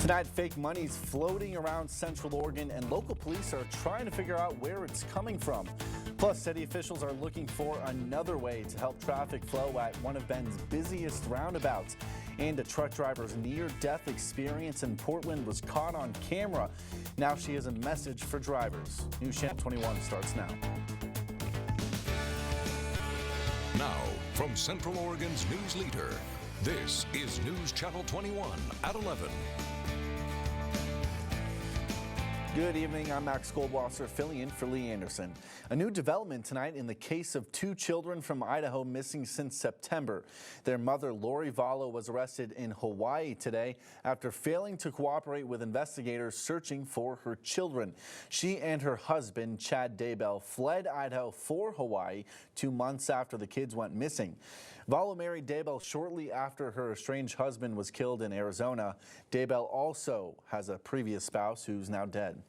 Tonight, fake money's floating around Central Oregon, and local police are trying to figure out where it's coming from. Plus, city officials are looking for another way to help traffic flow at one of Bend's busiest roundabouts. And a truck driver's near-death experience in Portland was caught on camera. Now she has a message for drivers. News Channel 21 starts now. Now, from Central Oregon's news leader, this is News Channel 21 at 11. Good evening, I'm Max Goldwasser, filling in for Lee Anderson. A new development tonight in the case of two children from Idaho missing since September. Their mother, Lori Vallow, was arrested in Hawaii today after failing to cooperate with investigators searching for her children. She and her husband, Chad Daybell, fled Idaho for Hawaii 2 months after the kids went missing. Vallow married Daybell shortly after her estranged husband was killed in Arizona. Daybell also has a previous spouse who's now dead.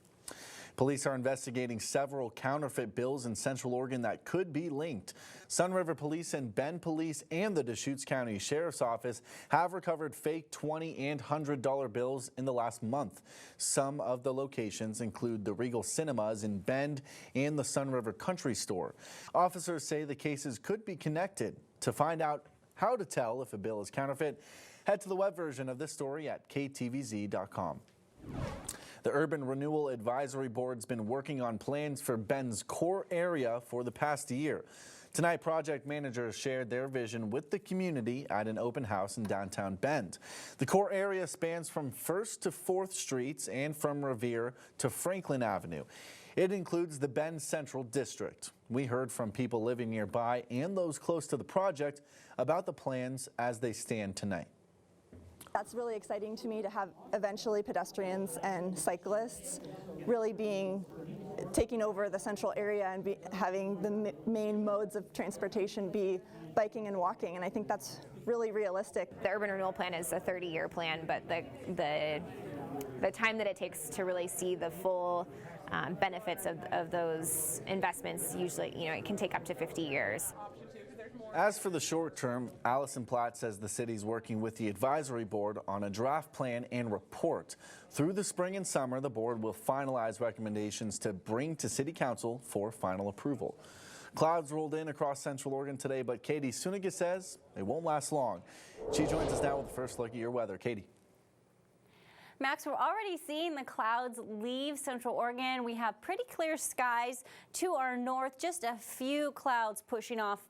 Police are investigating several counterfeit bills in Central Oregon that could be linked. Sun River Police and Bend Police and the Deschutes County Sheriff's Office have recovered fake $20 and $100 bills in the last month. Some of the locations include the Regal Cinemas in Bend and the Sun River Country Store. Officers say the cases could be connected. To find out how to tell if a bill is counterfeit, head to the web version of this story at ktvz.com. The Urban Renewal Advisory Board's been working on plans for Bend's core area for the past year. Tonight, project managers shared their vision with the community at an open house in downtown Bend. The core area spans from 1st to 4th Streets and from Revere to Franklin Avenue. It includes the Bend Central District. We heard from people living nearby and those close to the project about the plans as they stand tonight. That's really exciting to me, to have eventually pedestrians and cyclists really taking over the central area and having the main modes of transportation be biking and walking, and I think that's really realistic. The urban renewal plan is a 30-year plan, but the time that it takes to really see the full benefits of those investments, usually, it can take up to 50 years. As for the short term, Allison Platt says the city's working with the advisory board on a draft plan and report. Through the spring and summer, the board will finalize recommendations to bring to city council for final approval. Clouds rolled in across Central Oregon today, but Katie Suniga says they won't last long. She joins us now with the first look at your weather. Katie. Max, we're already seeing the clouds leave Central Oregon. We have pretty clear skies to our north, just a few clouds pushing off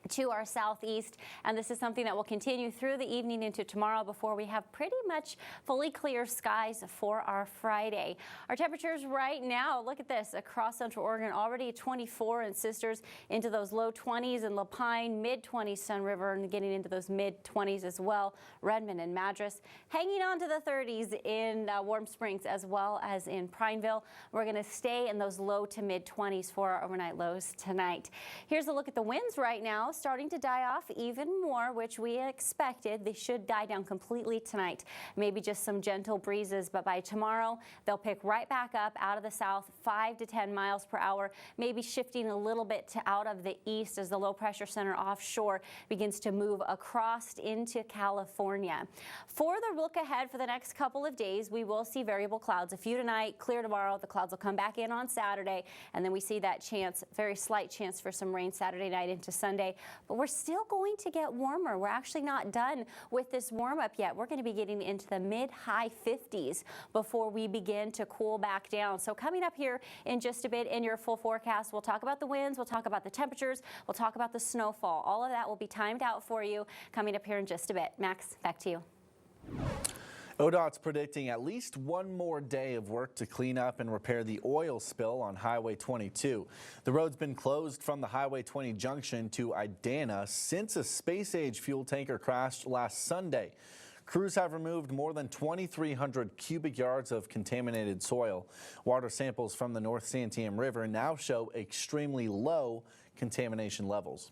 to our southeast, and this is something that will continue through the evening into tomorrow before we have pretty much fully clear skies for our Friday. Our temperatures right now, look at this, across Central Oregon, already 24 in Sisters, into those low 20s in Lapine, mid-20s Sun River, and getting into those mid-20s as well. Redmond and Madras, hanging on to the 30s in Warm Springs as well as in Prineville. We're going to stay in those low to mid-20s for our overnight lows tonight. Here's a look at the winds right now. Starting to die off even more, which we expected. They should die down completely tonight. Maybe just some gentle breezes, but by tomorrow they'll pick right back up out of the south, 5 to 10 miles per hour, maybe shifting a little bit to out of the east as the low pressure center offshore begins to move across into California. For the look ahead for the next couple of days, we will see variable clouds. A few tonight, clear tomorrow. The clouds will come back in on Saturday, and then we see that chance, very slight chance for some rain Saturday night into Sunday. But we're still going to get warmer. We're actually not done with this warm up yet. We're going to be getting into the mid-high 50s before we begin to cool back down. So coming up here in just a bit in your full forecast, we'll talk about the winds, we'll talk about the temperatures, we'll talk about the snowfall. All of that will be timed out for you coming up here in just a bit. Max, back to you. ODOT's predicting at least one more day of work to clean up and repair the oil spill on Highway 22. The road's been closed from the Highway 20 junction to Idana since a space-age fuel tanker crashed last Sunday. Crews have removed more than 2,300 cubic yards of contaminated soil. Water samples from the North Santiam River now show extremely low contamination levels.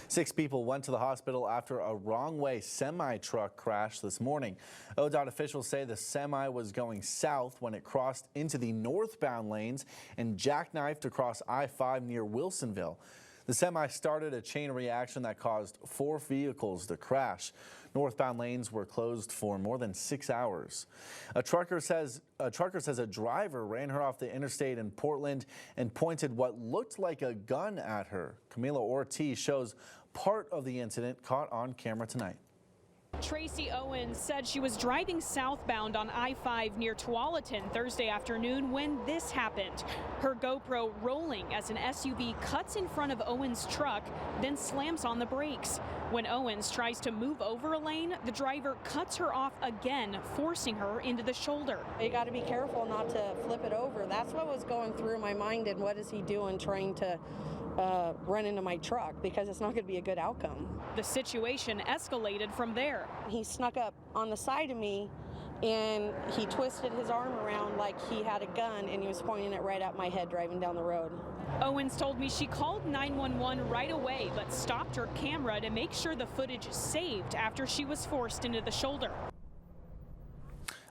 6 people went to the hospital after a wrong-way semi-truck crashed this morning. ODOT officials say the semi was going south when it crossed into the northbound lanes and jackknifed across I-5 near Wilsonville. The semi started a chain reaction that caused 4 vehicles to crash. Northbound lanes were closed for more than 6 hours. A trucker says a driver ran her off the interstate in Portland and pointed what looked like a gun at her. Camila Ortiz shows part of the incident caught on camera tonight. Tracy Owens said she was driving southbound on I-5 near Tualatin Thursday afternoon when this happened. Her GoPro rolling as an SUV cuts in front of Owens' truck, then slams on the brakes. When Owens tries to move over a lane, the driver cuts her off again, forcing her into the shoulder. You got to be careful not to flip it over. That's what was going through my mind, and what is he doing trying to run into my truck, because it's not going to be a good outcome. The situation escalated from there. He snuck up on the side of me and he twisted his arm around like he had a gun, and he was pointing it right at my head driving down the road. Owens told me she called 911 right away, but stopped her camera to make sure the footage saved after she was forced into the shoulder.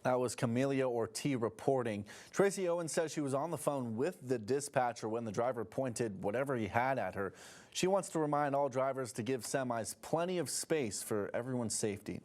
That was Camila Ortiz reporting. Tracy Owens says she was on the phone with the dispatcher when the driver pointed whatever he had at her. She wants to remind all drivers to give semis plenty of space for everyone's safety.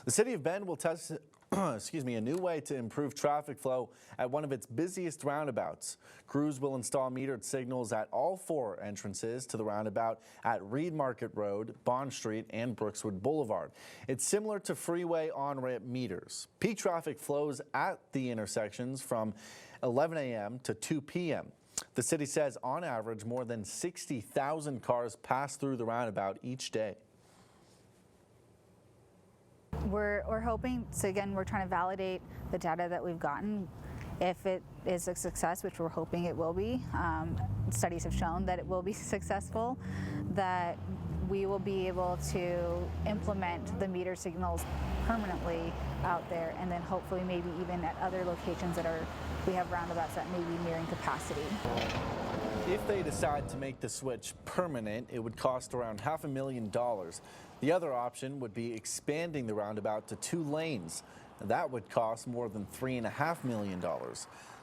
The city of Bend will test a new way to improve traffic flow at one of its busiest roundabouts. Crews will install metered signals at all 4 entrances to the roundabout at Reed Market Road, Bond Street, and Brookswood Boulevard. It's similar to freeway on-ramp meters. Peak traffic flows at the intersections from 11 a.m. to 2 p.m. The city says on average more than 60,000 cars pass through the roundabout each day. We're hoping, so again, we're trying to validate the data that we've gotten. If it is a success, which we're hoping it will be, studies have shown that it will be successful, that we will be able to implement the meter signals permanently out there, and then hopefully maybe even at other locations that we have roundabouts that may be nearing capacity. If they decide to make the switch permanent, it would cost around $500,000. The other option would be expanding the roundabout to 2 lanes. That would cost more than $3.5 million.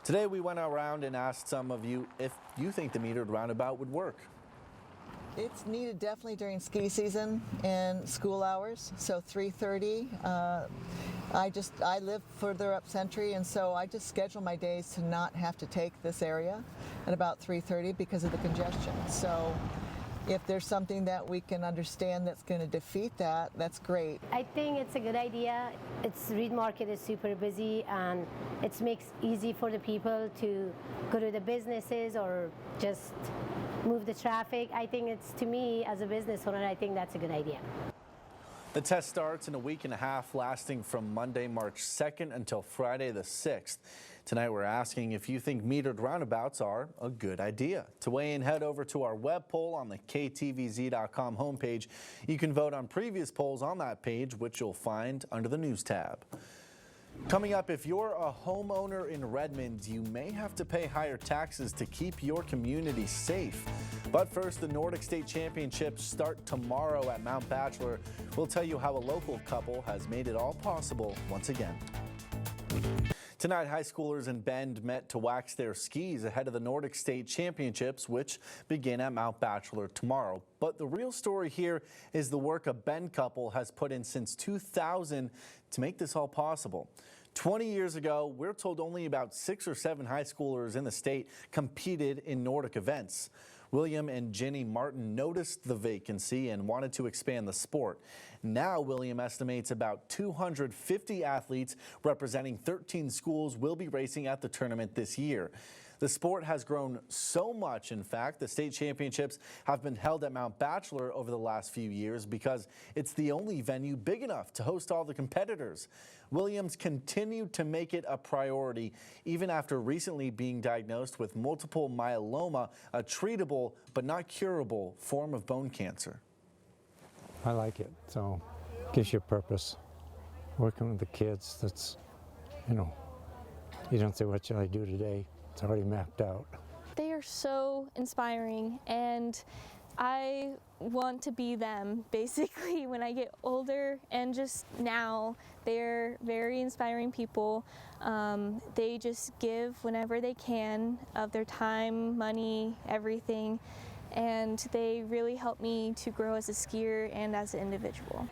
Today we went around and asked some of you if you think the metered roundabout would work. It's needed definitely during ski season and school hours, so 3:30. I live further up Century, and so I just schedule my days to not have to take this area at about 3:30 because of the congestion. So if there's something that we can understand that's going to defeat that, that's great. I think it's a good idea. Reed Market is super busy, and it makes easy for the people to go to the businesses or just move the traffic. I think to me, as a business owner, I think that's a good idea. The test starts in a week and a half, lasting from Monday, March 2nd until Friday the 6th. Tonight we're asking if you think metered roundabouts are a good idea. To weigh in, head over to our web poll on the ktvz.com homepage. You can vote on previous polls on that page, which you'll find under the News tab. Coming up, if you're a homeowner in Redmond, you may have to pay higher taxes to keep your community safe. But first, the Nordic State Championships start tomorrow at Mount Bachelor. We'll tell you how a local couple has made it all possible once again. Tonight, high schoolers in Bend met to wax their skis ahead of the Nordic State Championships, which begin at Mount Bachelor tomorrow. But the real story here is the work a Bend couple has put in since 2000 to make this all possible. 20 years ago, we're told only about 6 or 7 high schoolers in the state competed in Nordic events. William and Jenny Martin noticed the vacancy and wanted to expand the sport. Now, William estimates about 250 athletes representing 13 schools will be racing at the tournament this year. The sport has grown so much, in fact, the state championships have been held at Mount Bachelor over the last few years because it's the only venue big enough to host all the competitors. Williams continued to make it a priority even after recently being diagnosed with multiple myeloma, a treatable but not curable form of bone cancer. I like it, so it gives you a purpose. Working with the kids, that's, you don't say, what should I do today? It's already mapped out. They are so inspiring, and I want to be them basically when I get older, and just now they're very inspiring people. They just give whenever they can of their time, money, everything, and they really helped me to grow as a skier and as an individual.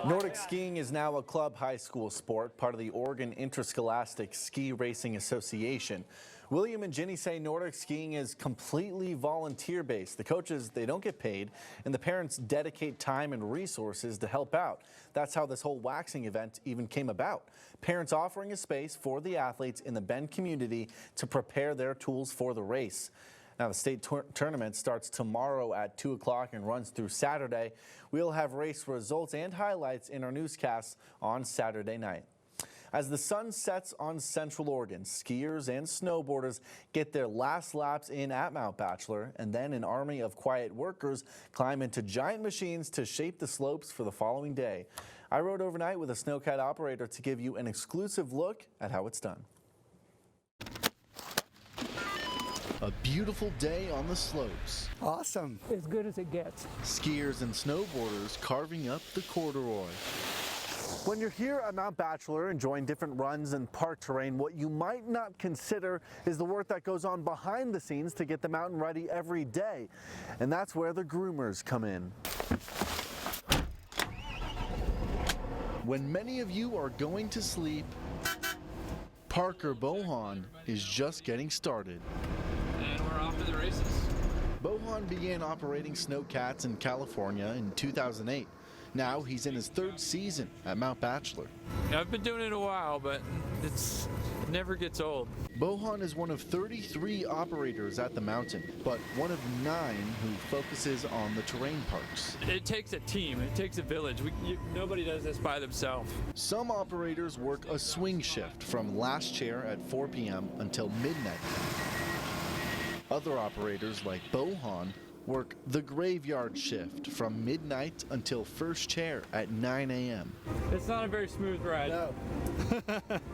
Nordic skiing is now a club high school sport, part of the Oregon Interscholastic Ski Racing Association. William and Ginny say Nordic skiing is completely volunteer-based. The coaches, they don't get paid, and the parents dedicate time and resources to help out. That's how this whole waxing event even came about. Parents offering a space for the athletes in the Bend community to prepare their tools for the race. Now, the state tournament starts tomorrow at 2 o'clock and runs through Saturday. We'll have race results and highlights in our newscasts on Saturday night. As the sun sets on Central Oregon, skiers and snowboarders get their last laps in at Mount Bachelor, and then an army of quiet workers climb into giant machines to shape the slopes for the following day. I rode overnight with a snowcat operator to give you an exclusive look at how it's done. A beautiful day on the slopes. Awesome. As good as it gets. Skiers and snowboarders carving up the corduroy. When you're here at Mount Bachelor enjoying different runs and park terrain, what you might not consider is the work that goes on behind the scenes to get the mountain ready every day. And that's where the groomers come in. When many of you are going to sleep, Parker Bohan is just getting started. And we're off to the races. Bohan began operating snowcats in California in 2008. Now he's in his third season at Mount Bachelor. I've been doing it a while, but it never gets old. Bohan is one of 33 operators at the mountain, but one of 9 who focuses on the terrain parks. It takes a team. It takes a village. Nobody does this by themselves. Some operators work a swing shift from last chair at 4 p.m. until midnight. Other operators like Bohan work the graveyard shift from midnight until first chair at 9 a.m. It's not a very smooth ride. No.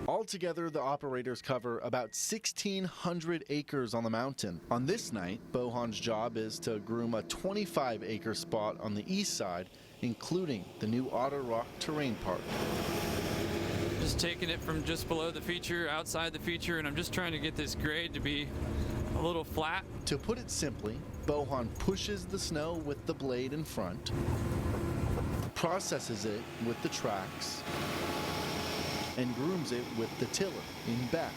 Altogether, the operators cover about 1,600 acres on the mountain. On this night, Bohan's job is to groom a 25-acre spot on the east side, including the new Otter Rock Terrain Park. Just taking it from just below the feature, outside the feature, and I'm just trying to get this grade to be a little flat. To put it simply, Bohan pushes the snow with the blade in front, processes it with the tracks, and grooms it with the tiller in back.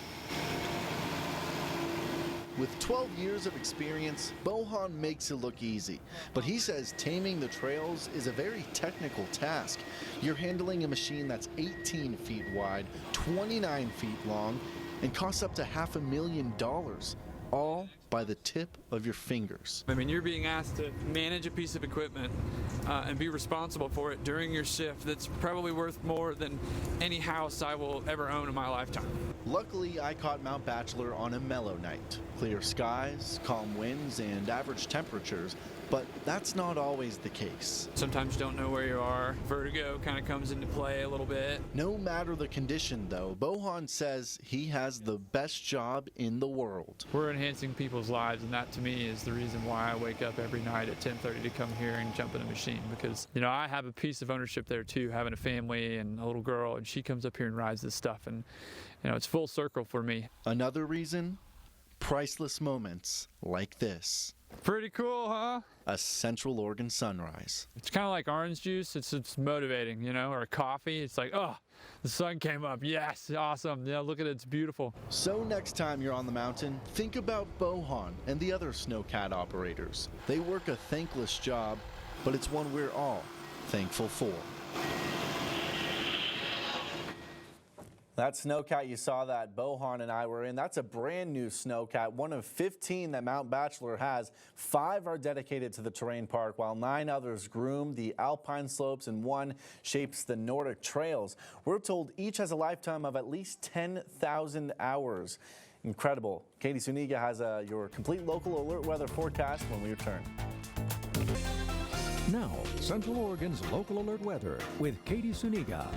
With 12 years of experience, Bohan makes it look easy, but he says taming the trails is a very technical task. You're handling a machine that's 18 feet wide, 29 feet long, and costs up to $500,000. All by the tip of your fingers. I mean, you're being asked to manage a piece of equipment and be responsible for it during your shift that's probably worth more than any house I will ever own in my lifetime. Luckily, I caught Mount Bachelor on a mellow night. Clear skies, calm winds, and average temperatures, but that's not always the case. Sometimes you don't know where you are. Vertigo kind of comes into play a little bit. No matter the condition, though, Bohan says he has the best job in the world. We're enhancing people's lives, and that to me is the reason why I wake up every night at 10:30 to come here and jump in a machine, because, you know, I have a piece of ownership there too, having a family and a little girl, and she comes up here and rides this stuff, and, you know, it's full circle for me. Another reason? Priceless moments like this. Pretty cool, huh? A Central Oregon sunrise. It's kind of like orange juice. It's motivating, you know, or coffee. It's like, oh, the sun came up. Yes, awesome. Yeah, look at it. It's beautiful. So next time you're on the mountain, think about Bohan and the other snowcat operators. They work a thankless job, but it's one we're all thankful for. That snowcat you saw that Bohan and I were in, that's a brand new snowcat, one of 15 that Mount Bachelor has. 5 are dedicated to the terrain park, while 9 others groom the alpine slopes and 1 shapes the Nordic trails. We're told each has a lifetime of at least 10,000 hours. Incredible. Katie Suniga has your complete local alert weather forecast when we return. Now, Central Oregon's local alert weather with Katie Suniga.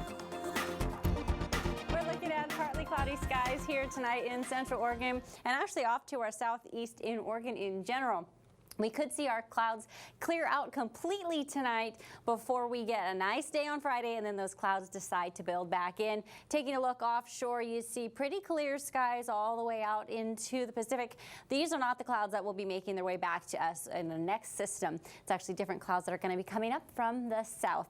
Partly cloudy skies here tonight in Central Oregon, and actually off to our southeast in Oregon in general. We could see our clouds clear out completely tonight before we get a nice day on Friday, and then those clouds decide to build back in. Taking a look offshore, you see pretty clear skies all the way out into the Pacific. These are not the clouds that will be making their way back to us in the next system. It's actually different clouds that are going to be coming up from the south.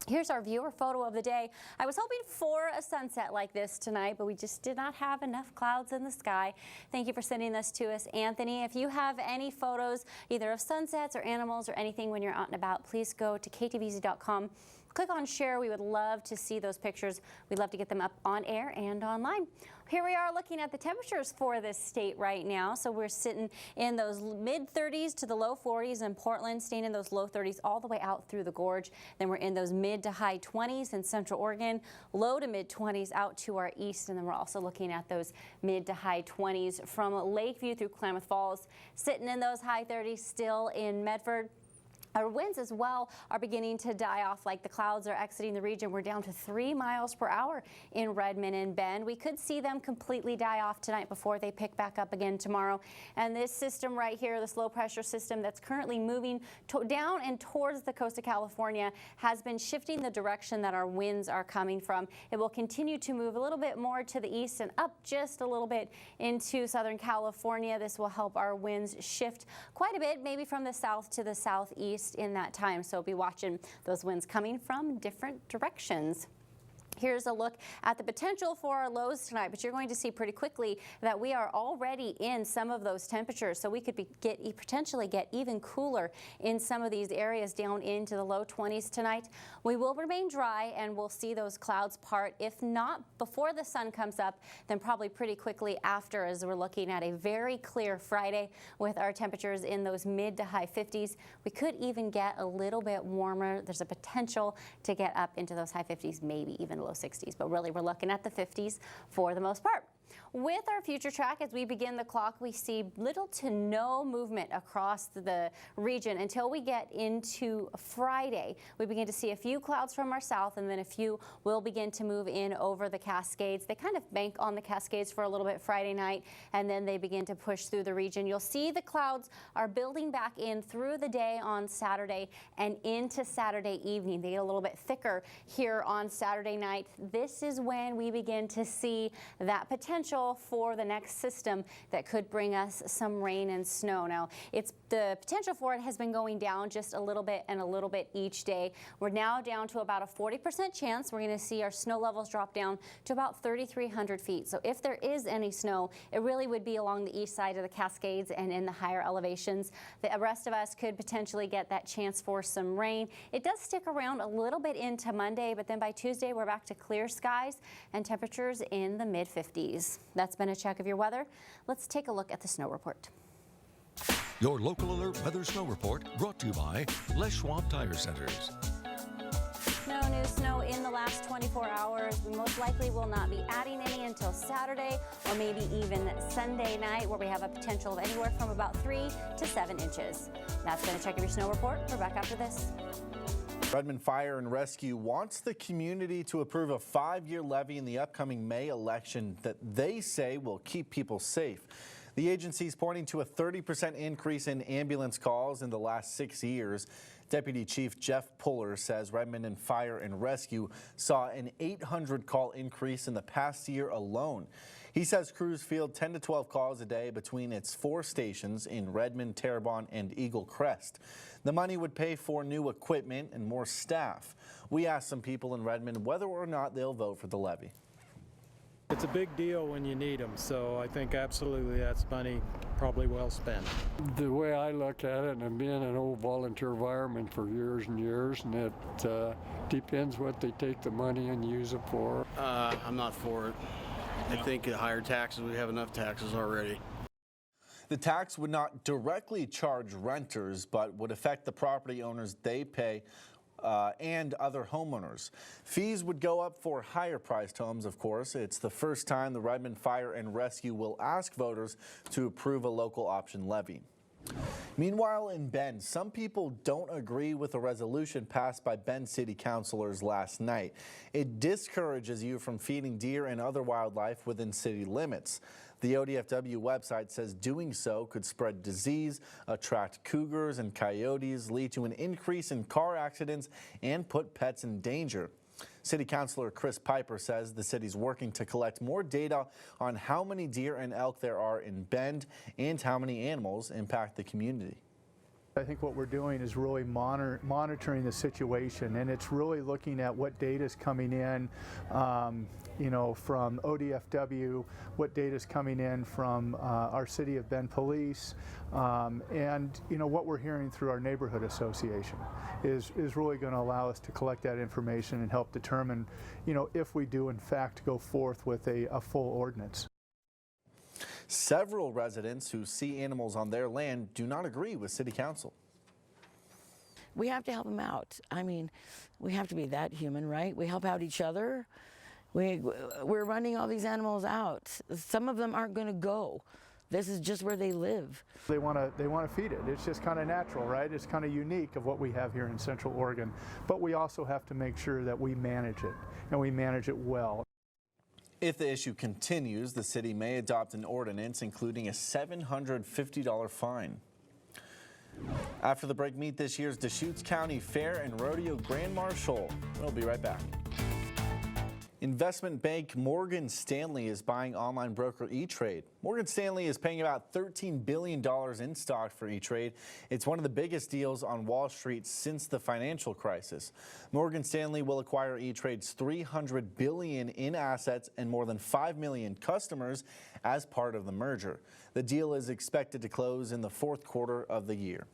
Here's our viewer photo of the day. I was hoping for a sunset like this tonight, but we just did not have enough clouds in the sky. Thank you for sending this to us, Anthony. If you have any photos, either of sunsets or animals or anything when you're out and about, please go to ktvz.com. Click on share. We would love to see those pictures. We'd love to get them up on air and online. Here we are looking at the temperatures for this state right now. So we're sitting in those mid 30s to the low 40s in Portland, staying in those low 30s all the way out through the gorge. Then we're in those mid to high 20s in Central Oregon, low to mid 20s out to our east. And then we're also looking at those mid to high 20s from Lakeview through Klamath Falls, sitting in those high 30s still in Medford. Our winds as well are beginning to die off like the clouds are exiting the region. We're down to 3 miles per hour in Redmond and Bend. We could see them completely die off tonight before they pick back up again tomorrow. And this system right here, this low pressure system that's currently moving down and towards the coast of California, has been shifting the direction that our winds are coming from. It will continue to move a little bit more to the east and up just a little bit into Southern California. This will help our winds shift quite a bit, maybe from the south to the southeast in that time. So be watching those winds coming from different directions. Here's a look at the potential for our lows tonight, but you're going to see pretty quickly that we are already in some of those temperatures. So we could potentially get even cooler in some of these areas down into the low 20s tonight. We will remain dry and we'll see those clouds part. If not before the sun comes up, then probably pretty quickly after, as we're looking at a very clear Friday with our temperatures in those mid to high 50s. We could even get a little bit warmer. There's a potential to get up into those high 50s, maybe even low 60s, but really we're looking at the 50s for the most part. With our future track, as we begin the clock, we see little to no movement across the region until we get into Friday. We begin to see a few clouds from our south, and then a few will begin to move in over the Cascades. They kind of bank on the Cascades for a little bit Friday night, and then they begin to push through the region. You'll see the clouds are building back in through the day on Saturday and into Saturday evening. They get a little bit thicker here on Saturday night. This is when we begin to see that potential for the next system that could bring us some rain and snow. Now, the potential for it has been going down just a little bit and a little bit each day. We're now down to about a 40% chance. We're going to see our snow levels drop down to about 3,300 feet. So if there is any snow, it really would be along the east side of the Cascades and in the higher elevations. The rest of us could potentially get that chance for some rain. It does stick around a little bit into Monday, but then by Tuesday we're back to clear skies and temperatures in the mid 50s. That's been a check of your weather. Let's take a look at the snow report. Your local alert weather snow report brought to you by Les Schwab Tire Centers. No new snow in the last 24 hours. We most likely will not be adding any until Saturday or maybe even Sunday night, where we have a potential of anywhere from about 3 to 7 inches. That's been a check of your snow report. We're back after this. Redmond Fire and Rescue wants the community to approve a 5-year levy in the upcoming May election that they say will keep people safe. The agency is pointing to a 30% increase in ambulance calls in the last 6 years. Deputy Chief Jeff Puller says Redmond Fire and Rescue saw an 800 call increase in the past year alone. He says crews field 10 to 12 calls a day between its 4 stations in Redmond, Terrebonne, and Eagle Crest. The money would pay for new equipment and more staff. We asked some people in Redmond whether or not they'll vote for the levy. It's a big deal when you need them, so I think absolutely that's money probably well spent. The way I look at it, and I've been in an old volunteer environment for years and years, and it depends what they take the money and use it for. I'm not for it. I think at higher taxes, we have enough taxes already. The tax would not directly charge renters, but would affect the property owners they pay and other homeowners. Fees would go up for higher priced homes, of course. It's the first time the Redmond Fire and Rescue will ask voters to approve a local option levy. Meanwhile, in Bend, some people don't agree with a resolution passed by Bend City councilors last night. It discourages you from feeding deer and other wildlife within city limits. The ODFW website says doing so could spread disease, attract cougars and coyotes, lead to an increase in car accidents, and put pets in danger. City Councilor Chris Piper says the city's working to collect more data on how many deer and elk there are in Bend and how many animals impact the community. I think what we're doing is really monitoring the situation, and it's really looking at what data is coming in, you know, from ODFW, what data is coming in from our City of Bend Police, and you know what we're hearing through our neighborhood association is really going to allow us to collect that information and help determine, you know, if we do in fact go forth with a full ordinance. Several residents who see animals on their land do not agree with City Council. We have to help them out. I mean, we have to be that human, right? We help out each other. We're running all these animals out. Some of them aren't going to go. This is just where they live. They want to feed it. It's just kind of natural, right? It's kind of unique of what we have here in Central Oregon. But we also have to make sure that we manage it, and we manage it well. If the issue continues, the city may adopt an ordinance including a $750 fine. After the break, meet this year's Deschutes County Fair and Rodeo Grand Marshal. We'll be right back. Investment bank Morgan Stanley is buying online broker E-Trade. Morgan Stanley is paying about $13 billion in stock for E-Trade. It's one of the biggest deals on Wall Street since the financial crisis. Morgan Stanley will acquire E-Trade's $300 billion in assets and more than 5 million customers as part of the merger. The deal is expected to close in the fourth quarter of the year.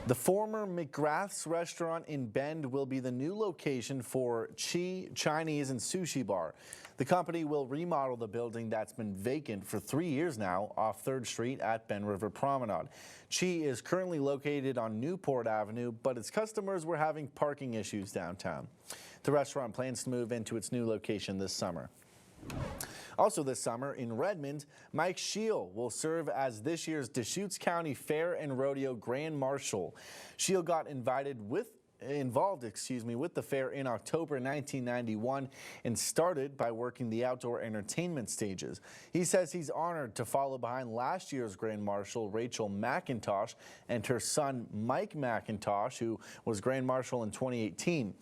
The former McGrath's restaurant in Bend will be the new location for Chi Chinese and Sushi Bar. The company will remodel the building that's been vacant for 3 years now off 3rd Street at Bend River Promenade. Chi is currently located on Newport Avenue, but its customers were having parking issues downtown. The restaurant plans to move into its new location this summer. Also this summer in Redmond, Mike Scheel will serve as this year's Deschutes County Fair and Rodeo Grand Marshal. Scheel got involved with the fair in October 1991 and started by working the outdoor entertainment stages. He says he's honored to follow behind last year's Grand Marshal, Rachel McIntosh, and her son, Mike McIntosh, who was Grand Marshal in 2018.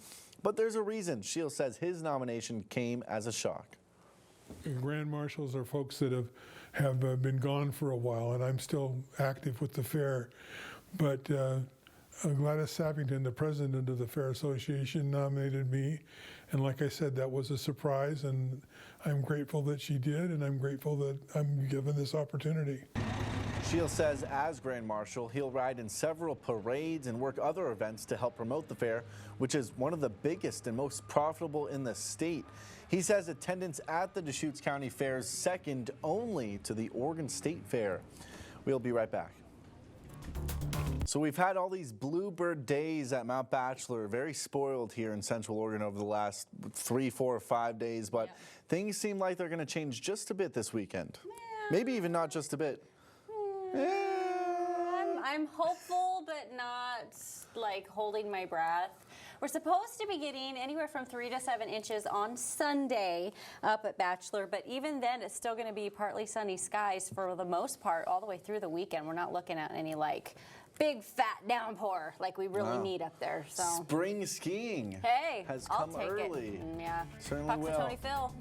But there's a reason Scheel says his nomination came as a shock. Grand marshals are folks that have been gone for a while, and I'm still active with the fair. But Gladys Sappington, the president of the Fair Association, nominated me. And like I said, that was a surprise, and I'm grateful that she did, and I'm grateful that I'm given this opportunity. Scheel says as Grand Marshal, he'll ride in several parades and work other events to help promote the fair, which is one of the biggest and most profitable in the state. He says attendance at the Deschutes County Fair is second only to the Oregon State Fair. We'll be right back. So we've had all these bluebird days at Mount Bachelor, very spoiled here in Central Oregon over the last 3, 4, or 5 days, but things seem like they're going to change just a bit this weekend. Maybe even not just a bit. I'm hopeful, but not like holding my breath. We're supposed to be getting anywhere from 3 to 7 inches on Sunday up at Bachelor, but even then it's still going to be partly sunny skies for the most part all the way through the weekend. We're not looking at any like big fat downpour like we really need up there. So spring skiing has I'll come take early. it. Yeah. Certainly Talk will. to Tony Phil.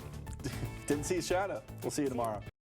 Didn't see a shadow. We'll see you tomorrow.